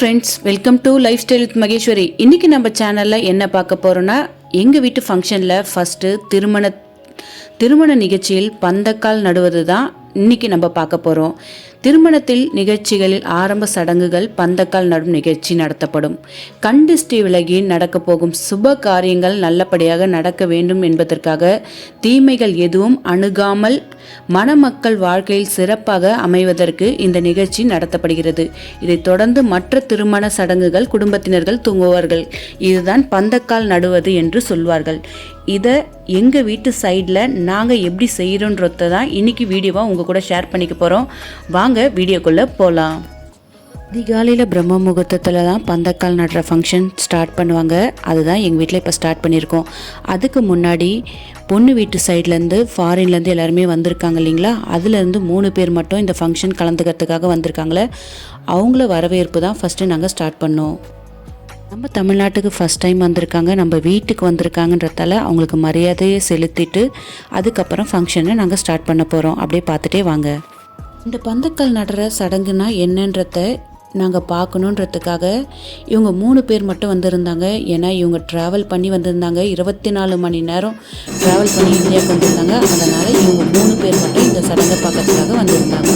Friends, welcome to life style with Maheswari. இன்றைக்கி நம்ம சேனலில் என்ன பார்க்க போகிறோன்னா, எங்கள் வீட்டு ஃபங்க்ஷனில் ஃபஸ்ட்டு திருமண நிகழ்ச்சியில் பந்தக்கால் நடுவது தான் இன்றைக்கி நம்ம பார்க்க போகிறோம். திருமணத்தில் நிகழ்ச்சிகளில் ஆரம்ப சடங்குகள் பந்தக்கால் நடும் நிகழ்ச்சி நடத்தப்படும். கண்டிஷ்டி விலகி நடக்க போகும் சுப காரியங்கள் நல்லபடியாக நடக்க வேண்டும் என்பதற்காக தீமைகள் எதுவும் அணுகாமல் மணமக்கள் வாழ்க்கையில் சிறப்பாக அமைவதற்கு இந்த நிகழ்ச்சி நடத்தப்படுகிறது. இதைத் தொடர்ந்து மற்ற திருமண சடங்குகள் குடும்பத்தினர்கள் தூங்குவார்கள். இதுதான் பந்தக்கால் நடுவது என்று சொல்வார்கள். இதை எங்கள் வீட்டு சைடில் நாங்கள் எப்படி செய்கிறோன்றத தான் இன்றைக்கி வீடியோவாக உங்கள் கூட ஷேர் பண்ணிக்க போகிறோம். வாங்க வீடியோக்குள்ளே போகலாம். அதிகாலையில் பிரம்ம முகூர்த்தத்தில் தான் பந்தக்கால் நடுற ஃபங்க்ஷன் ஸ்டார்ட் பண்ணுவாங்க. அதுதான் எங்கள் வீட்டில் இப்போ ஸ்டார்ட் பண்ணியிருக்கோம். அதுக்கு முன்னாடி பொண்ணு வீட்டு சைட்லேருந்து ஃபாரின்லேருந்து எல்லாருமே வந்திருக்காங்க இல்லைங்களா, அதுலேருந்து 3 பேர் மட்டும் இந்த ஃபங்க்ஷன் கலந்துக்கிறதுக்காக வந்திருக்காங்களே, அவங்கள வரவேற்பு தான் ஃபஸ்ட்டு நாங்கள் ஸ்டார்ட் பண்ணோம். நம்ம தமிழ்நாட்டுக்கு ஃபஸ்ட் டைம் வந்திருக்காங்க, நம்ம வீட்டுக்கு வந்திருக்காங்கன்றதால அவங்களுக்கு மரியாதையை செலுத்திட்டு அதுக்கப்புறம் ஃபங்க்ஷனை நாங்கள் ஸ்டார்ட் பண்ண போகிறோம். அப்படியே பார்த்துட்டே வாங்க. இந்த பந்தக்கால் நடுற சடங்குனா என்னன்றத நாங்கள் பார்க்கணுன்றதுக்காக இவங்க 3 பேர் மட்டும் வந்திருந்தாங்க. ஏன்னா இவங்க ட்ராவல் பண்ணி வந்திருந்தாங்க, 24 மணி நேரம் ட்ராவல் பண்ணி இந்தியாவுக்கு வந்திருந்தாங்க. அதனால் இவங்க 3 பேர் மட்டும் இந்த சடங்கை பார்க்கறதுக்காக வந்திருந்தாங்க.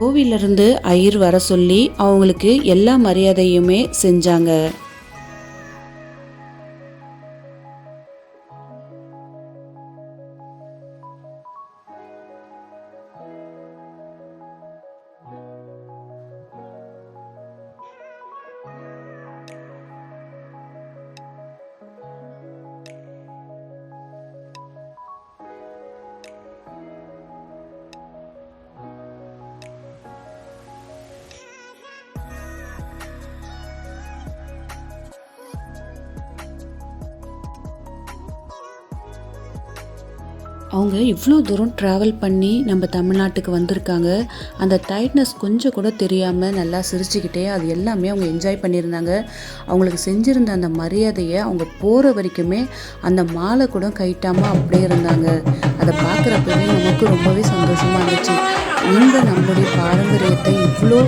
கோவிலிருந்து ஐயர் வர சொல்லி அவங்களுக்கு எல்லா மரியாதையுமே செஞ்சாங்க. அவங்க இவ்வளோ தூரம் ட்ராவல் பண்ணி நம்ம தமிழ்நாட்டுக்கு வந்திருக்காங்க. அந்த டைட்னஸ் கொஞ்சம் கூட தெரியாமல் நல்லா சிரிச்சுக்கிட்டே அது எல்லாமே அவங்க என்ஜாய் பண்ணியிருந்தாங்க. அவங்களுக்கு செஞ்சுருந்த அந்த மரியாதையை அவங்க போகிற வரைக்குமே அந்த மாலை கூட கைட்டாமல் அப்படியே இருந்தாங்க. அதை பார்க்குறப்பவே நமக்கு ரொம்பவே சந்தோஷமாக இருந்துச்சு. இவங்க நம்மளுடைய பாரம்பரியத்தை இவ்வளோ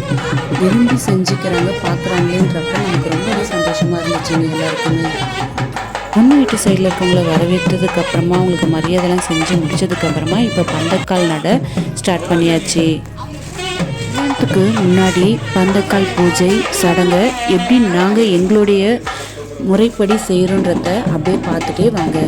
விரும்பி செஞ்சுக்கிறாங்க பார்க்குறாங்களேன்றப்ப நமக்கு ரொம்பவே சந்தோஷமாக இருந்துச்சு எல்லாருக்குமே. பொண்ணு வீட்டு சைடில் இருக்கவங்கள வரவேற்றதுக்கு அப்புறமா அவங்களுக்கு மரியாதைலாம் செஞ்சு முடிச்சதுக்கப்புறமா இப்போ பந்தக்கால் நட ஸ்டார்ட் பண்ணியாச்சு. கல்யாணத்துக்கு முன்னாடி பந்தக்கால் பூஜை சடங்கை எப்படி நாங்கள் எங்களுடைய முறைப்படி செய்கிறோன்றத அப்படியே பார்த்துட்டே வாங்க.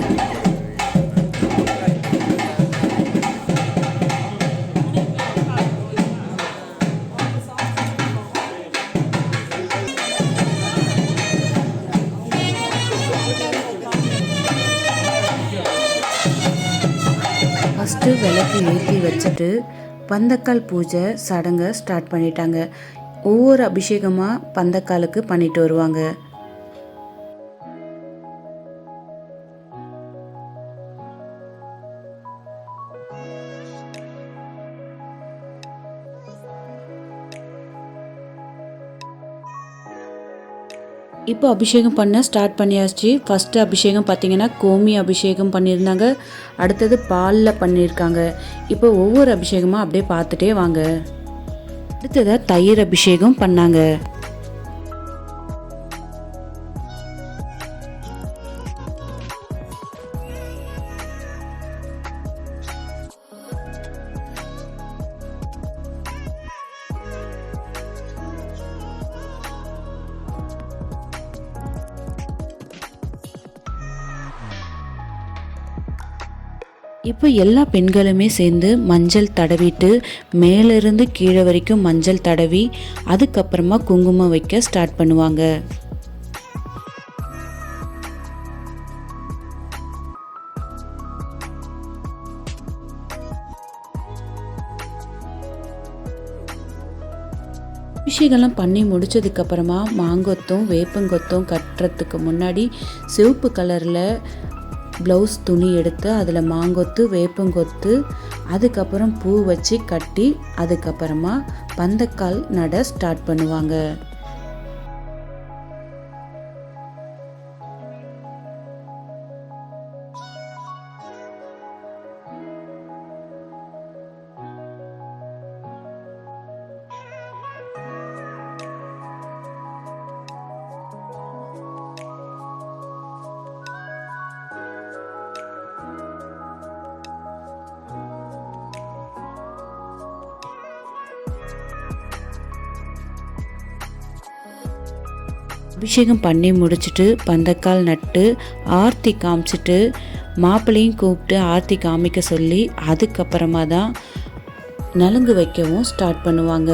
ஃபஸ்ட்டு விளக்கு ஏற்றி வச்சுட்டு பந்தக்கால் பூஜை சடங்கை ஸ்டார்ட் பண்ணிட்டாங்க. ஒவ்வொரு அபிஷேகமாக பந்தக்காலுக்கு பண்ணிட்டு வருவாங்க. இப்போ அபிஷேகம் பண்ண ஸ்டார்ட் பண்ணியாச்சு. ஃபஸ்ட்டு அபிஷேகம் பார்த்திங்கன்னா கோமி அபிஷேகம் பண்ணியிருந்தாங்க, அடுத்தது பாலில் பண்ணியிருக்காங்க. இப்போ ஒவ்வொரு அபிஷேகமாக அப்படியே பார்த்துட்டே வாங்க. அடுத்ததாக தயிர் அபிஷேகம் பண்ணாங்க. இப்போ எல்லா பெண்களுமே சேர்ந்து மஞ்சள் தடவிட்டு மேலிருந்து கீழே வரைக்கும் மஞ்சள் தடவி அதுக்கப்புறமா குங்குமம் வைக்க ஸ்டார்ட் பண்ணுவாங்க. அபிஷேகம்லாம் பண்ணி முடிச்சதுக்கப்புறமா மாங்கொத்தும் வேப்பங்கொத்தும் கட்டுறதுக்கு முன்னாடி சிவப்பு கலரில் ப்ளவுஸ் துணி எடுத்து அதில் மாங்கொத்து வேப்பங்கொத்து அதுக்கப்புறம் பூ வச்சு கட்டி அதுக்கப்புறமா பந்தக்கால் நட ஸ்டார்ட் பண்ணுவாங்க. அபிஷேகம் பண்ணி முடிச்சுட்டு பந்தக்கால் நட்டு ஆர்த்தி காமிச்சிட்டு மாப்பிள்ளையும் கூப்பிட்டு ஆர்த்தி காமிக்க சொல்லி அதுக்கப்புறமா தான் நலுங்கு வைக்கவும் ஸ்டார்ட் பண்ணுவாங்க.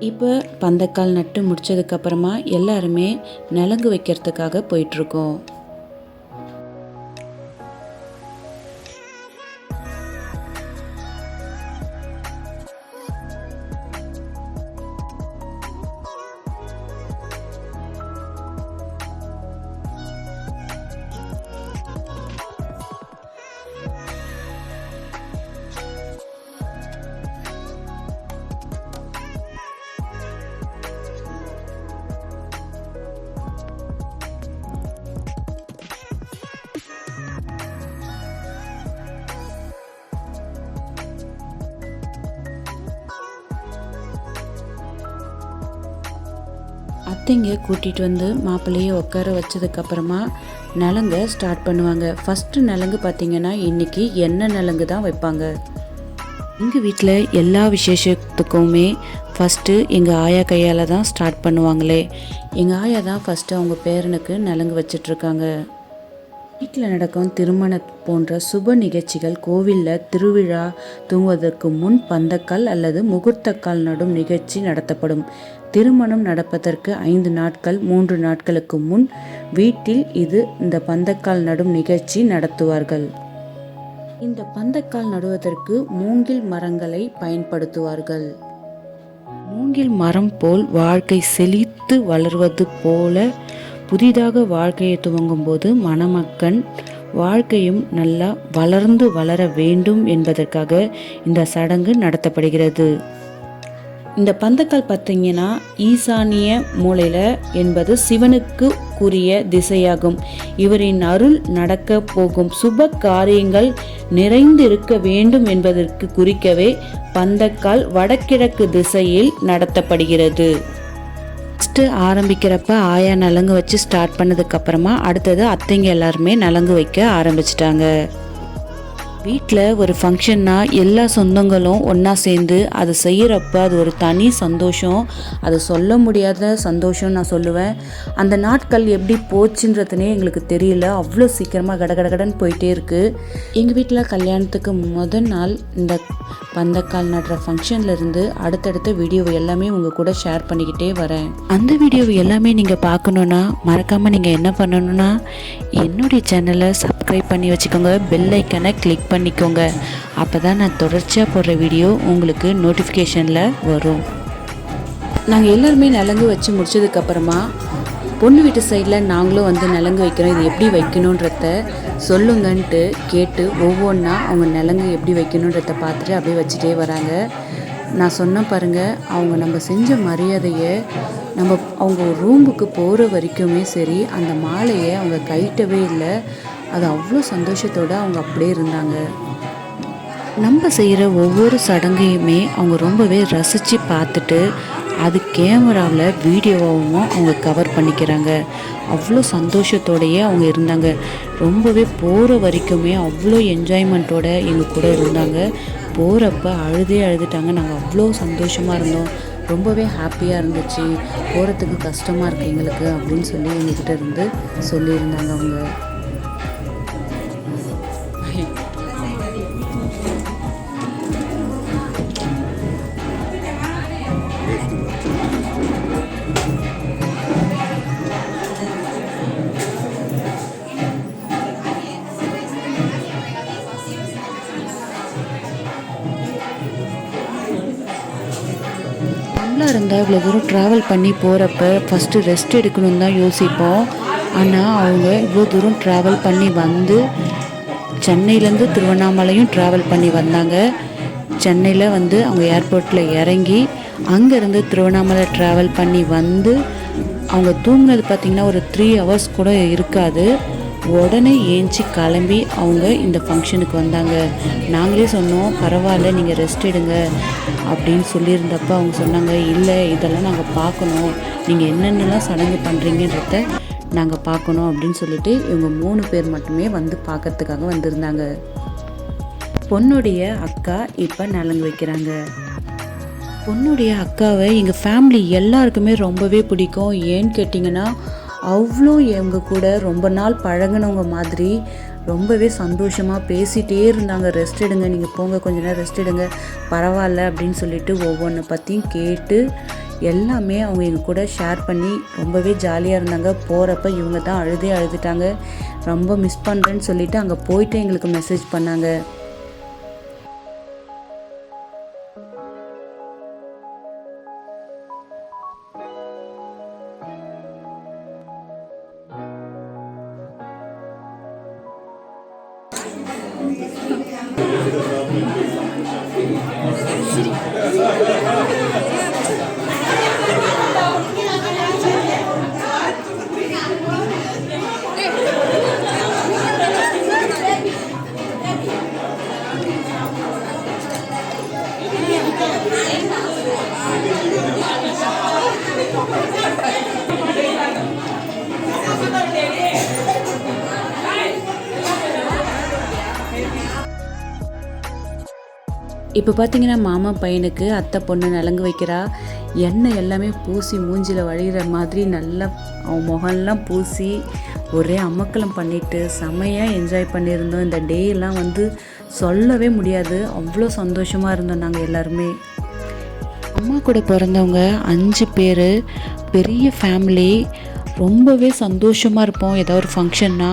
இப்போ பந்தக்கால் நட்டு முடிச்சதுக்கப்புறமா எல்லாருமே நலங்கு வைக்கிறதுக்காக போயிட்டுருக்கோம். அத்தைங்க கூட்டிகிட்டு வந்து மாப்பிள்ளையை உட்கார வச்சதுக்கப்புறமா நலங்க ஸ்டார்ட் பண்ணுவாங்க. ஃபஸ்ட்டு நலங்கு பார்த்திங்கன்னா இன்றைக்கி எண்ணெய் நலங்கு தான் வைப்பாங்க. எங்கள் வீட்டில் எல்லா விசேஷத்துக்குமே ஃபஸ்ட்டு எங்கள் ஆயா கையால் தான் ஸ்டார்ட் பண்ணுவாங்களே. எங்கள் ஆயா தான் ஃபஸ்ட்டு அவங்க பேரனுக்கு நலங்கு வச்சிட்ருக்காங்க. வீட்டில் நடக்கும் திருமணம் போன்ற சுப நிகழ்ச்சிகள் கோவிலில் திருவிழா தூங்குவதற்கு முன் பந்தக்கால் அல்லது முகூர்த்தக்கால் நடும் நிகழ்ச்சி நடத்தப்படும். திருமணம் நடப்பதற்கு 5 நாட்கள் 3 நாட்களுக்கு முன் வீட்டில் இந்த பந்தக்கால் நடும் நிகழ்ச்சி நடத்துவார்கள். இந்த பந்தக்கால் நடுவதற்கு மூங்கில் மரங்களை பயன்படுத்துவார்கள். மூங்கில் மரம் போல் வாழ்க்கை செழித்து வளர்வது போல புதிதாக வாழ்க்கையை துவங்கும் போது மணமக்கன் வாழ்க்கையும் நல்லா வளர்ந்து வளர வேண்டும் என்பதற்காக இந்த சடங்கு நடத்தப்படுகிறது. இந்த பந்தக்கால் பார்த்தீங்கன்னா ஈசானிய மூலையில் என்பது சிவனுக்கு கூறிய திசையாகும். இவரின் அருள் நடக்க போகும் சுப காரியங்கள் நிறைந்திருக்க வேண்டும் என்பதற்கு குறிக்கவே பந்தக்கால் வடகிழக்கு திசையில் நடத்தப்படுகிறது. ஃபஸ்ட்டு ஆரம்பிக்கிறப்ப ஆயா நலங்கு வச்சு ஸ்டார்ட் பண்ணதுக்கப்புறமா அடுத்தது அத்தைங்க எல்லாருமே நலங்கு வைக்க ஆரம்பிச்சிட்டாங்க. வீட்டில் ஒரு ஃபங்க்ஷன்னா எல்லா சொந்தங்களும் ஒன்றா சேர்ந்து அதை செய்கிறப்ப அது ஒரு தனி சந்தோஷம். அதை சொல்ல முடியாத சந்தோஷம் நான் சொல்லுவேன். அந்த நாட்கள் எப்படி போச்சுன்றதுனே எங்களுக்கு தெரியல. அவ்வளோ சீக்கிரமாக கடகடகடன்னு போயிட்டே இருக்குது. எங்கள் வீட்டில் கல்யாணத்துக்கு முதல் நாள் இந்த பந்தக்கால் நடுற ஃபங்க்ஷன்லேருந்து அடுத்தடுத்த வீடியோ எல்லாமே உங்கள் கூட ஷேர் பண்ணிக்கிட்டே வரேன். அந்த வீடியோ எல்லாமே நீங்கள் பார்க்கணுன்னா மறக்காமல் நீங்கள் என்ன பண்ணணுன்னா என்னுடைய சேனலை சப்ஸ்கிரைப் பண்ணி வச்சுக்கோங்க, பெல் ஐக்கனை கிளிக் பண்ணிக்கோங்க. அப்போ தான் நான் தொடர்ச்சியாக போடுற வீடியோ உங்களுக்கு நோட்டிஃபிகேஷனில் வரும். நாங்கள் எல்லாருமே நலங்கு வச்சு முடிச்சதுக்கப்புறமா பொண்ணு வீட்டு சைடில் நாங்களும் வந்து நலங்கு வைக்கிறோம், இது எப்படி வைக்கணுன்றத சொல்லுங்கன்ட்டு கேட்டு ஒவ்வொன்றா அவங்க நலங்கு எப்படி வைக்கணுன்றத பார்த்துட்டு அப்படியே வச்சுட்டே வராங்க. நான் சொன்ன பாருங்கள், அவங்க நம்ம செஞ்ச மரியாதையை அவங்க ரூமுக்கு போகிற வரைக்குமே சரி அந்த மாலையை அவங்க கைட்டவே இல்லை. அது அவ்வளோ சந்தோஷத்தோடு அவங்க அப்படியே இருந்தாங்க. நம்ம செய்கிற ஒவ்வொரு சடங்கையுமே அவங்க ரொம்பவே ரசித்து பார்த்துட்டு அது கேமராவில் வீடியோவாகவும் அவங்க கவர் பண்ணிக்கிறாங்க. அவ்வளோ சந்தோஷத்தோடையே அவங்க இருந்தாங்க. ரொம்பவே போகிற வரைக்குமே அவ்வளோ என்ஜாய்மெண்ட்டோட எங்கள் கூட இருந்தாங்க. போகிறப்ப அழுதுட்டாங்க. நாங்கள் அவ்வளோ சந்தோஷமாக இருந்தோம். ரொம்பவே ஹாப்பியாக இருந்துச்சு. போகிறதுக்கு கஷ்டமாக இருக்குது எங்களுக்கு அப்படின்னு சொல்லி எங்ககிட்ட இருந்து சொல்லியிருந்தாங்க அவங்க. நம்மளாக இருந்தால் இவ்வளோ தூரம் ட்ராவல் பண்ணி போகிறப்ப ஃபஸ்ட்டு ரெஸ்ட் எடுக்கணும்னு தான் யோசிப்போம். ஆனால் அவங்க இவ்வளோ தூரம் ட்ராவல் பண்ணி வந்து சென்னையிலேருந்து திருவண்ணாமலையும் ட்ராவல் பண்ணி வந்தாங்க. சென்னையில் வந்து அவங்க ஏர்போர்ட்டில் இறங்கி அங்கேருந்து திருவண்ணாமலை ட்ராவல் பண்ணி வந்து அவங்க தூங்கினது பார்த்திங்கன்னா ஒரு 3 hours கூட இருக்காது. உடனே ஏஞ்சி கிளம்பி அவங்க இந்த ஃபங்க்ஷனுக்கு வந்தாங்க. நாங்களே சொன்னோம், பரவாயில்ல நீங்கள் ரெஸ்ட் எடுங்க அப்படின்னு சொல்லியிருந்தப்போ அவங்க சொன்னாங்க, இல்லை இதெல்லாம் நாங்கள் பார்க்கணும், நீங்கள் என்னென்னலாம் சடங்கு பண்ணுறீங்கன்றத நாங்கள் பார்க்கணும் அப்படின்னு சொல்லிட்டு இவங்க 3 பேர் மட்டுமே வந்து பார்க்கறதுக்காக வந்திருந்தாங்க. பொண்ணுடைய அக்கா இப்போ நலங்கு வைக்கிறாங்க. பொண்ணுடைய அக்காவை எங்கள் ஃபேமிலி எல்லாருக்குமே ரொம்பவே பிடிக்கும். ஏன்னு கேட்டிங்கன்னா அவ்வளோ எங்க கூட ரொம்ப நாள் பழகினவங்க மாதிரி ரொம்பவே சந்தோஷமாக பேசிகிட்டே இருந்தாங்க. ரெஸ்ட் எடுங்க, நீங்கள் போங்க, கொஞ்ச நேரம் ரெஸ்ட் எடுங்க, பரவாயில்ல அப்படின்னு சொல்லிட்டு ஒவ்வொன்றை பற்றியும் கேட்டு எல்லாமே அவங்க எங்கள் கூட ஷேர் பண்ணி ரொம்பவே ஜாலியாக இருந்தாங்க. போகிறப்ப இவங்க தான் அழுதுட்டாங்க. ரொம்ப மிஸ் பண்ணுறேன்னு சொல்லிட்டு அங்கே போயிட்டு எங்களுக்கு மெசேஜ் பண்ணாங்க. இப்போ பார்த்தீங்கன்னா மாமா பையனுக்கு அத்தை பொண்ணு நலங்கு வைக்கிறா. எண்ணெய் எல்லாமே பூசி மூஞ்சில் வழிகிற மாதிரி நல்லா அவன் முகம்லாம் பூசி ஒரே அமக்கலம் பண்ணிவிட்டு செமையாக என்ஜாய் பண்ணியிருந்தோம். இந்த டேயெல்லாம் வந்து சொல்லவே முடியாது, அவ்வளோ சந்தோஷமாக இருந்தோம் நாங்கள் எல்லாருமே. அம்மா கூட பிறந்தவங்க 5 பேர், பெரிய ஃபேமிலி, ரொம்பவே சந்தோஷமாக இருப்போம். ஏதோ ஒரு ஃபங்க்ஷன்னா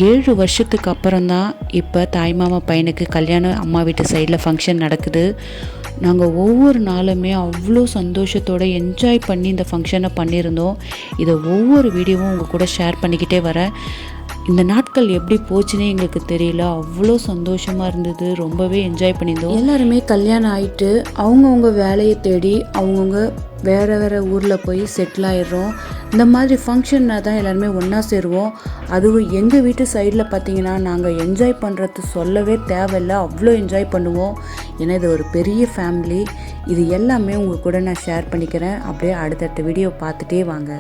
7 வருஷத்துக்கு அப்புறம்தான் இப்போ தாய்மாமா பையனுக்கு கல்யாணம் அம்மா வீட்டு சைடில் ஃபங்க்ஷன் நடக்குது. நாங்கள் ஒவ்வொரு நாளுமே அவ்வளோ சந்தோஷத்தோடு என்ஜாய் பண்ணி இந்த ஃபங்க்ஷனை பண்ணியிருந்தோம். இதை ஒவ்வொரு வீடியோவும் உங்கள் கூட ஷேர் பண்ணிக்கிட்டே வரேன். இந்த நாட்கள் எப்படி போச்சுன்னே எங்களுக்கு தெரியல, அவ்வளோ சந்தோஷமாக இருந்தது, ரொம்பவே என்ஜாய் பண்ணியிருந்தோம். எல்லாருமே கல்யாணம் ஆகிட்டு அவங்கவுங்க வேலையை தேடி அவங்கவுங்க வேறு ஊரில் போய் செட்டில் ஆகிடுறோம். இந்த மாதிரி ஃபங்க்ஷன்னா தான் எல்லாருமே ஒன்றா சேருவோம். அதுவும் எங்கள் வீட்டு சைடில் பார்த்திங்கன்னா நாங்கள் என்ஜாய் பண்ணுறது சொல்லவே தேவையில்லை, அவ்வளோ என்ஜாய் பண்ணுவோம். ஏன்னா இது ஒரு பெரிய ஃபேமிலி. இது எல்லாமே உங்கள் கூட நான் ஷேர் பண்ணிக்கிறேன். அப்படியே அடுத்தடுத்த வீடியோ பார்த்துட்டே வாங்க.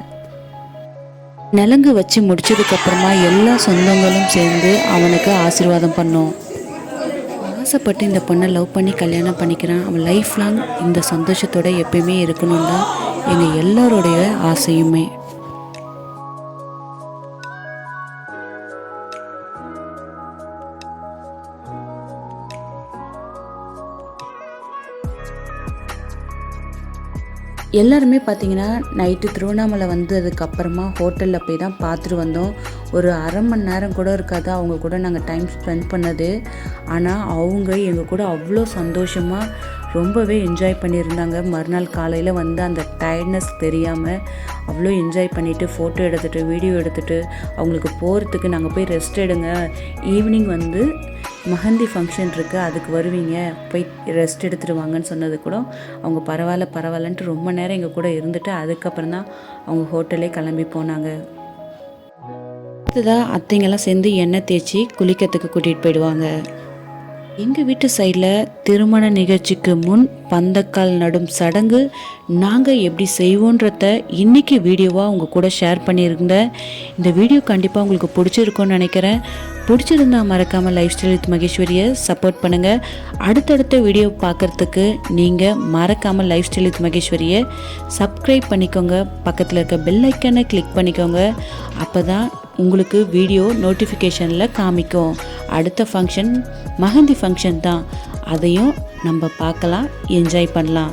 நலங்கு வச்சு முடிச்சதுக்கப்புறமா எல்லா சொந்தங்களும் சேர்ந்து அவனுக்கு ஆசீர்வாதம் பண்ணோம். ஆசைப்பட்டு இந்த பொண்ணை லவ் பண்ணி கல்யாணம் பண்ணிக்கிறான். அவன் லைஃப் லாங் இந்த சந்தோஷத்தோடு எப்பயுமே இருக்கணும் தான் எங்கள் எல்லாரோடைய ஆசையுமே. எல்லாருமே பார்த்திங்கன்னா நைட்டு திருவண்ணாமலை வந்ததுக்கப்புறமா ஹோட்டலில் போய் தான் பார்த்துட்டு வந்தோம். ஒரு அரை மணி நேரம் கூட இருக்காது அவங்க கூட நாங்கள் டைம் ஸ்பெண்ட் பண்ணது. ஆனால் அவங்க எங்கள் கூட அவ்வளோ சந்தோஷமாக ரொம்பவே என்ஜாய் பண்ணியிருந்தாங்க. மறுநாள் காலையில் வந்து அந்த டயர்ட்னஸ் தெரியாமல் அவ்வளோ என்ஜாய் பண்ணிவிட்டு ஃபோட்டோ எடுத்துகிட்டு வீடியோ எடுத்துகிட்டு அவங்களுக்கு போகிறதுக்கு நாங்கள் போய் ரெஸ்ட் எடுங்க, ஈவினிங் வந்து மெஹந்தி ஃபங்க்ஷன் இருக்குது, அதுக்கு வருவீங்க, போய் ரெஸ்ட் எடுத்துகிட்டு வாங்கன்னு சொன்னது கூட அவங்க பரவாயில்லன்ட்டு ரொம்ப நேரம் எங்கள் கூட இருந்துட்டு அதுக்கப்புறம் தான் அவங்க ஹோட்டலே கிளம்பி போனாங்க. அடுத்ததாக அத்தைங்கெல்லாம் சேர்ந்து எண்ணெய் தேய்ச்சி குளிக்கிறதுக்கு கூட்டிகிட்டு போயிடுவாங்க. எங்கள் வீட்டு சைடில் திருமண நிகழ்ச்சிக்கு முன் பந்தக்கால் நடும் சடங்கு நாங்கள் எப்படி செய்வோன்றத இன்றைக்கி வீடியோவாக உங்கள் கூட ஷேர் பண்ணியிருந்தேன். இந்த வீடியோ கண்டிப்பாக உங்களுக்கு பிடிச்சிருக்கும்னு நினைக்கிறேன். பிடிச்சிருந்தா மறக்காமல் லைஃப் ஸ்டைல் வித் மகேஸ்வரியை சப்போர்ட் பண்ணுங்கள். அடுத்தடுத்த வீடியோ பார்க்குறதுக்கு நீங்கள் மறக்காமல் லைஃப் ஸ்டைல் வித் மகேஸ்வரியை சப்ஸ்கிரைப் பண்ணிக்கோங்க. பக்கத்தில் இருக்க பெல் ஐக்கனை கிளிக் பண்ணிக்கோங்க. அப்போ தான் உங்களுக்கு வீடியோ நோட்டிஃபிகேஷனில் காமிக்கும். அடுத்த ஃபங்க்ஷன் மெஹந்தி ஃபங்க்ஷன் தான், அதையும் நம்ம பார்க்கலாம், என்ஜாய் பண்ணலாம்.